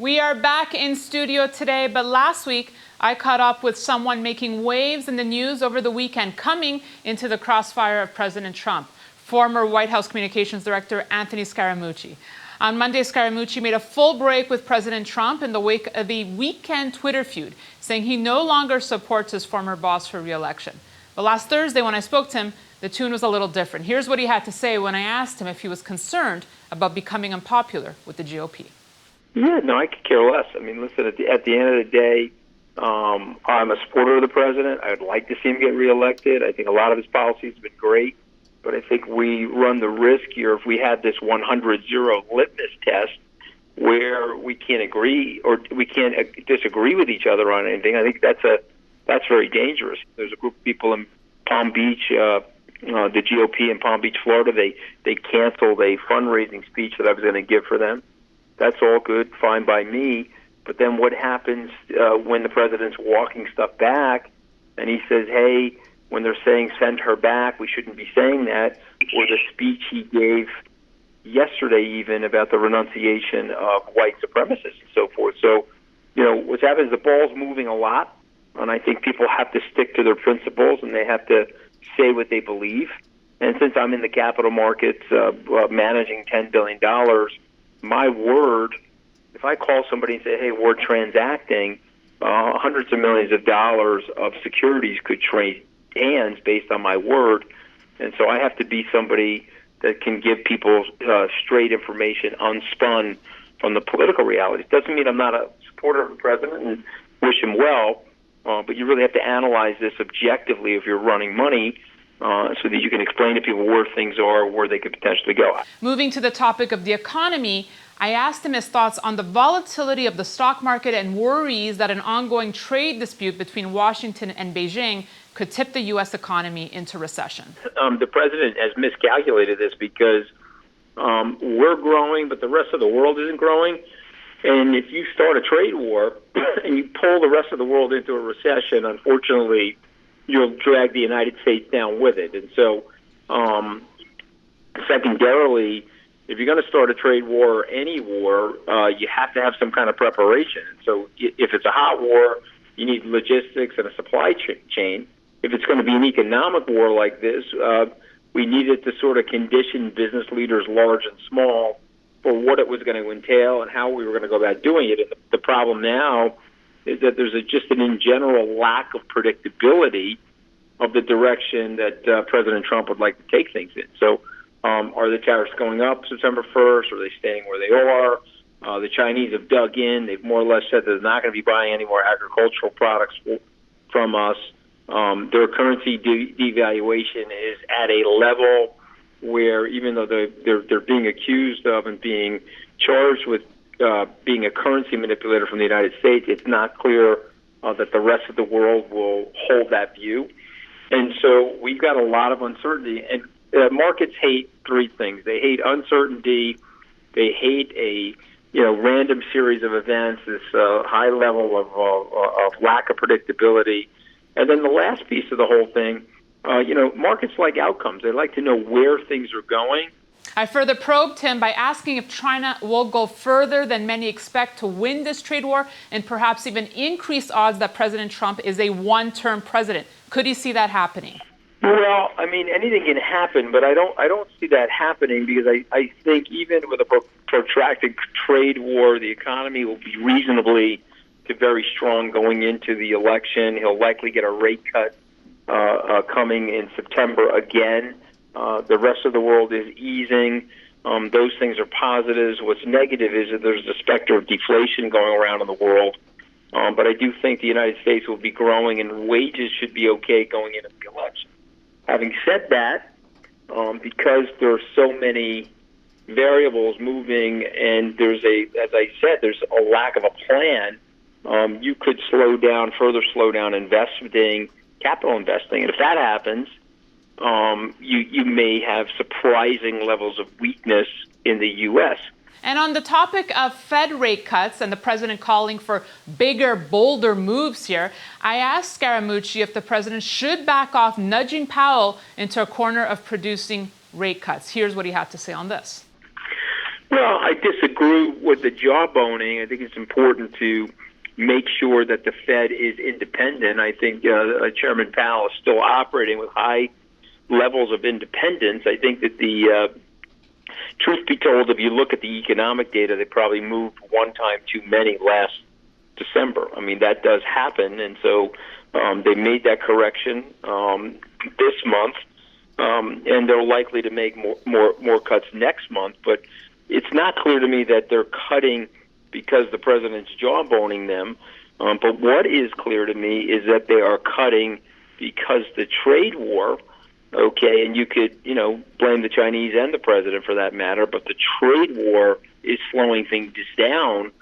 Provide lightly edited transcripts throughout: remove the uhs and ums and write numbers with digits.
We are back in studio today, but last week I caught up with someone making waves in the news over the weekend, coming into the crossfire of President Trump, former White House Communications Director Anthony Scaramucci. On Monday, Scaramucci made a full break with President Trump in the wake of a weekend Twitter feud, saying he no longer supports his former boss for re-election. But last Thursday, when I spoke to him, the tune was a little different. Here's what he had to say when I asked him if he was concerned about becoming unpopular with the GOP. Yeah, no, I could care less. I mean, listen, at the end of the day, I'm a supporter of the president. I would like to see him get reelected. I think a lot of his policies have been great, but I think we run the risk here if we have this 100-0 litmus test where we can't agree or we can't disagree with each other on anything. I think that's very dangerous. There's a group of people in Palm Beach, the GOP in Palm Beach, Florida. They canceled a fundraising speech that I was going to give for them. That's all good, fine by me. But then what happens when the president's walking stuff back and he says, hey, when they're saying send her back, we shouldn't be saying that, or the speech he gave yesterday even about the renunciation of white supremacists and so forth. So, what's happening is the ball's moving a lot, and I think people have to stick to their principles and they have to say what they believe. And since I'm in the capital markets managing $10 billion, my word, if I call somebody and say, hey, we're transacting, hundreds of millions of dollars of securities could trade hands based on my word. And so I have to be somebody that can give people straight information, unspun from the political realities. Doesn't mean I'm not a supporter of the president and wish him well, but you really have to analyze this objectively if you're running money, so that you can explain to people where things are, where they could potentially go. Moving to the topic of the economy, I asked him his thoughts on the volatility of the stock market and worries that an ongoing trade dispute between Washington and Beijing could tip the U.S. economy into recession. The president has miscalculated this because we're growing, but the rest of the world isn't growing. And if you start a trade war and you pull the rest of the world into a recession, unfortunately, you'll drag the United States down with it. And so, secondarily, if you're going to start a trade war or any war, you have to have some kind of preparation. So if it's a hot war, you need logistics and a supply chain. If it's going to be an economic war like this, we needed to sort of condition business leaders, large and small, for what it was going to entail and how we were going to go about doing it. And the problem now is that there's just in general lack of predictability of the direction that President Trump would like to take things in. So are the tariffs going up September 1st? Are they staying where they are? The Chinese have dug in. They've more or less said they're not going to be buying any more agricultural products from us. Their currency devaluation is at a level where even though they're being accused of and being charged with being a currency manipulator from the United States, it's not clear that the rest of the world will hold that view. And so we've got a lot of uncertainty. And markets hate three things. They hate uncertainty. They hate a random series of events, this high level of lack of predictability. And then the last piece of the whole thing, markets like outcomes. They like to know where things are going. I further probed him by asking if China will go further than many expect to win this trade war and perhaps even increase odds that President Trump is a one-term president. Could he see that happening? Well, I mean, anything can happen, but I don't see that happening because I think even with a protracted trade war, the economy will be reasonably to very strong going into the election. He'll likely get a rate cut coming in September again. The rest of the world is easing. Those things are positives. What's negative is that there's a specter of deflation going around in the world. But I do think the United States will be growing and wages should be okay going into the election. Having said that, because there are so many variables moving and there's as I said, there's a lack of a plan, you could further slow down capital investing. And if that happens, you may have surprising levels of weakness in the U.S. And on the topic of Fed rate cuts and the president calling for bigger, bolder moves here, I asked Scaramucci if the president should back off nudging Powell into a corner of producing rate cuts. Here's what he had to say on this. Well, I disagree with the jawboning. I think it's important to make sure that the Fed is independent. I think Chairman Powell is still operating with high levels of independence. I think that the truth be told, if you look at the economic data, they probably moved one time too many last December. I mean, that does happen, and so they made that correction this month, and they're likely to make more cuts next month. But it's not clear to me that they're cutting because the president's jawboning them. But what is clear to me is that they are cutting because the trade war. Okay, and you could, blame the Chinese and the president for that matter, but the trade war is slowing things down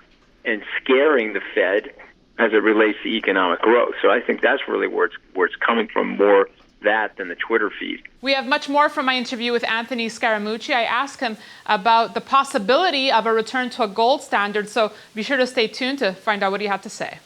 and scaring the Fed as it relates to economic growth. So I think that's really where it's coming from, more that than the Twitter feed. We have much more from my interview with Anthony Scaramucci. I asked him about the possibility of a return to a gold standard, so be sure to stay tuned to find out what he had to say.